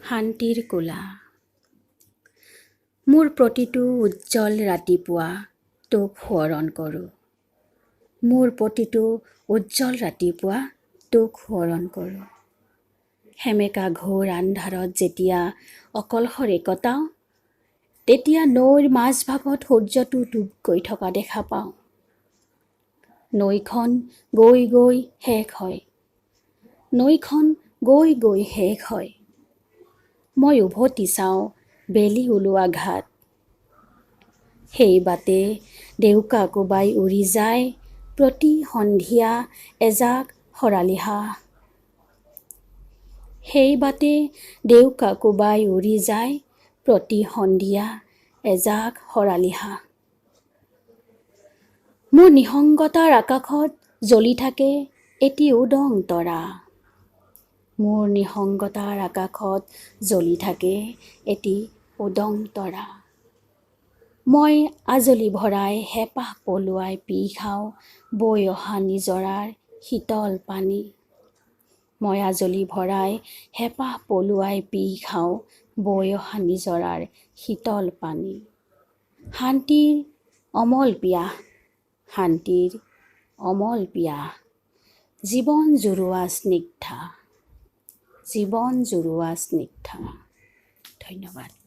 শান্তিৰ কোলা। মোৰ প্ৰতিটো উজ্জ্বল ৰাতিপুৱা তোক সোঁৱৰণ কৰোঁ। মোৰ প্ৰতিটো উজ্জ্বল ৰাতিপুৱা তোক সোঁৱৰণ কৰোঁ। সেমেকা ঘোৰ আন্ধাৰত যেতিয়া অকলশৰে কটাওঁ, তেতিয়া নৈৰ মাজভাগত সূৰ্যটো ডুব গৈ থকা দেখা পাওঁ। নৈখন গৈ গৈ শেষ হয়। নৈখন গৈ গৈ শেষ হয়। মই উভতি চাওঁ বেলি ওলোৱা ঘাট। সেই বাটে ডেউকা কোবাই উৰি যায় প্ৰতি সন্ধিয়া এজাক শৰালী হাঁহ। সেই বাটে ডেউকা কোবাই উৰি যায় প্ৰতি সন্ধিয়া এজাক শৰালী হাঁহ। মোৰ নিসংগতাৰ আকাশত জ্বলি থাকে এটি উদং তৰা। মোৰ নিসংগতাৰ আকাশত জ্বলি থাকে এটি উদং তৰা। মই আজলি ভৰাই হেঁপাহ পলুৱাই পি খাওঁ বৈ অহা নিজৰাৰ শীতল পানী। মই আজলি ভৰাই হেঁপাহ পলুৱাই পি খাওঁ বৈ অহা নিজৰাৰ শীতল পানী। শান্তিৰ অমল পিয়াহ, শান্তিৰ অমল পিয়াহ, জীৱন জুৰুৱা স্নিগ্ধা, জীৱন জুৰুৱা স্নিগ্ধা। ধন্যবাদ।